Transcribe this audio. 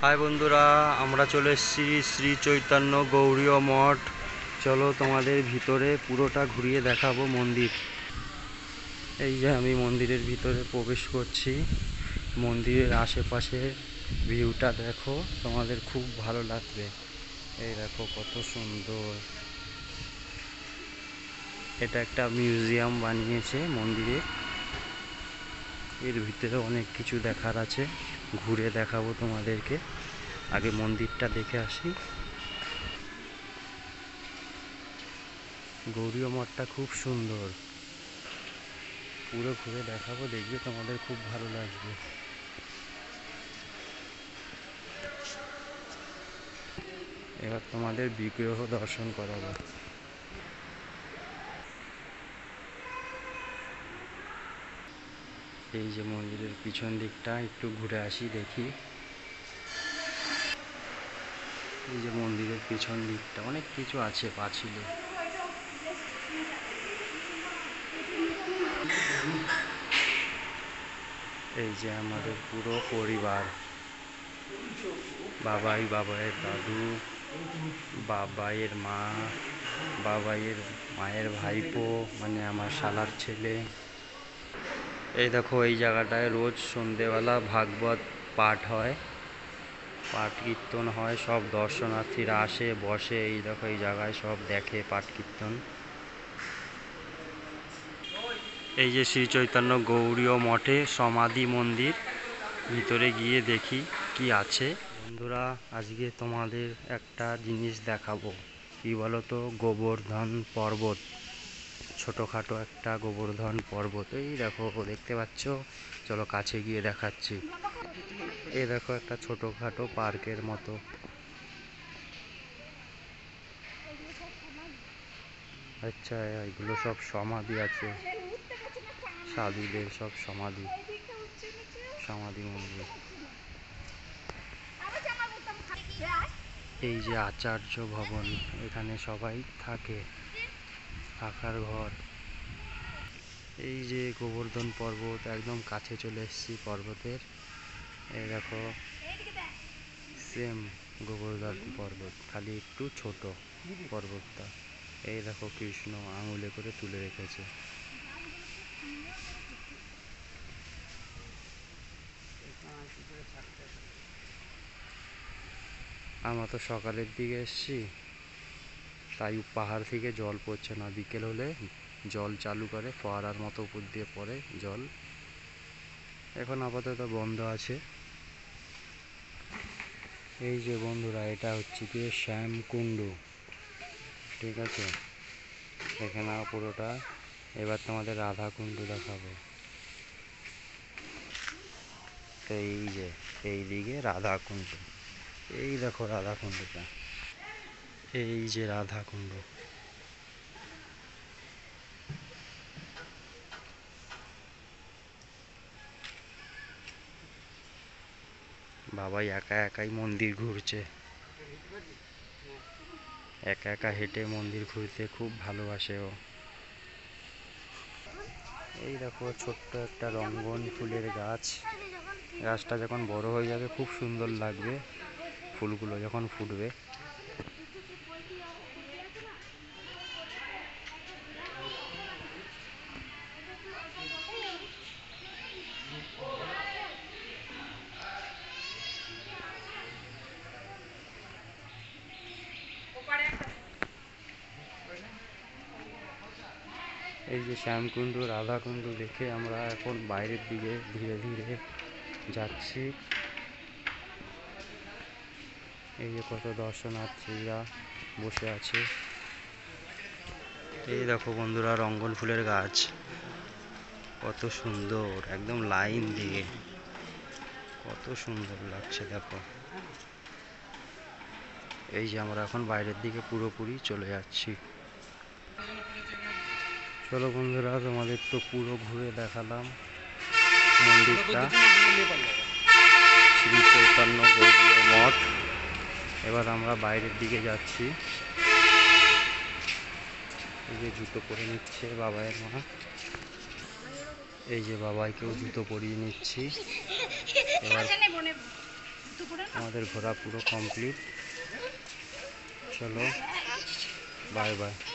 High বন্ধুরা, আমরা চলে এসেছি শ্রী চৈতন্য গৌড়ীয় মঠ। চলো তোমাদের ভিতরে পুরোটা ঘুরিয়ে দেখাবো মন্দির। এই যে আমি মন্দিরের ভিতরে প্রবেশ করছি। মন্দিরের আশেপাশে ভিউটা দেখো, তোমাদের খুব ভালো লাগবে। এই দেখো কত সুন্দর। এটা একটা মিউজিয়াম বানিয়েছে মন্দিরে। এর ভিতরে অনেক কিছু দেখার আছে, ঘুরে দেখাবো তোমাদেরকে। আগে মন্দিরটা দেখে আসি। গৌড়ীয় মঠটা খুব সুন্দর, পুরো ঘুরে দেখাবো, দেখবে তোমাদের খুব ভালো লাগবে। এবার তোমাদের বিগ্রহ দর্শন করাবো। এই যে মন্দিরের পিছন দিকটা একটু ঘুরে আসি, দেখি। এই যে মন্দিরের পিছন দিকটা অনেক কিছু আছে, পাঁচিলে। এই যে আমাদের পুরো পরিবার, বাবাইয়ের দাদু, বাবাইয়ের মা, বাবাইয়ের মায়ের ভাইপো, মানে আমার শালার ছেলে। এই দেখো, এই জায়গাটায় রোজ সন্ধেবেলা ভাগবত পাঠ হয়, পাঠ কীর্তন হয়। সব দর্শনার্থীরা আসে, বসে। এই দেখো, এই জায়গায় সব দেখে পাঠ কীর্তন। এই যে শ্রী চৈতন্য গৌড়ীয় মঠে সমাধি মন্দির, ভিতরে গিয়ে দেখি কি আছে। বন্ধুরা, আজকে তোমাদের একটা জিনিস দেখাবো। কি বলো তো? গোবর্ধন পর্বত, ছোটোখাটো একটা গোবর্ধন পর্বত। এই দেখো, দেখতে পাচ্ছ? চলো কাছে গিয়ে দেখাচ্ছি। এই দেখো, একটা ছোটোখাটো পার্কের মতো। আচ্ছা, এগুলো সব সমাধি আছে, সাধুদের সব সমাধি, সমাধি মন্দির। এই যে আচার্য ভবন, এখানে সবাই থাকে, থাকার ঘর। এই যে গোবর্ধন পর্বত, একদম কাছে চলে এসেছি পর্বতের। এই দেখো, সেম গোবর্ধন পর্বত, খালি একটু ছোট পর্বতটা। এই দেখো, কৃষ্ণ আঙুলে করে তুলে রেখেছে। আমরা তো সকালের দিকে এসেছি, তাই পাহাড় থেকে জল পড়ছে না। বিকেল হলে জল চালু করে, ফোয়ারার মতো উপর দিয়ে পড়ে জল। এখন আপাতত বন্ধ আছে। এই যে বন্ধুরা, এটা হচ্ছে গিয়ে শ্যামকুণ্ড, ঠিক আছে? এখানে পুরোটা। এবার তোমাদের রাধাকুণ্ড দেখাবো। এই যে এই দিকে রাধাকুণ্ড, এই দেখো রাধাকুণ্ডটা। এই যে রাধাকুণ্ড। বাবাই একা একাই মন্দির ঘুরছে, একা একা হেঁটে মন্দির ঘুরতে খুব ভালোবাসে ও। এই দেখো, ছোট্ট একটা রঙ্গন ফুলের গাছ। গাছটা যখন বড় হয়ে যাবে খুব সুন্দর লাগবে, ফুলগুলো যখন ফুটবে। এই যে শ্যামকুণ্ড, রাধাকুণ্ড দেখে আমরা এখন বাইরের দিকে ধীরে ধীরে যাচ্ছি। এই যে কত দর্শনার্থীরা বসে আছে। এই দেখো বন্ধুরা, রঙ্গন ফুলের গাছ কত সুন্দর, একদম লাইন দিয়ে, কত সুন্দর লাগছে দেখো। এই যে আমরা এখন বাইরের দিকে পুরোপুরি চলে যাচ্ছি। চলো বন্ধুরা, তোমাদের তো পুরো ঘুরে দেখালাম মন্দিরটা, শ্রী চৈতন্য গৌড়ীয় মঠ। এবার আমরা বাইরের দিকে যাচ্ছি। এই যে জুতো পরে নিচ্ছে বাবাইয়ের মা। এই যে বাবাইকেও জুতো পরিয়ে নিচ্ছি। এবার আমাদের ঘোরা পুরো কমপ্লিট। চলো, বাই বাই।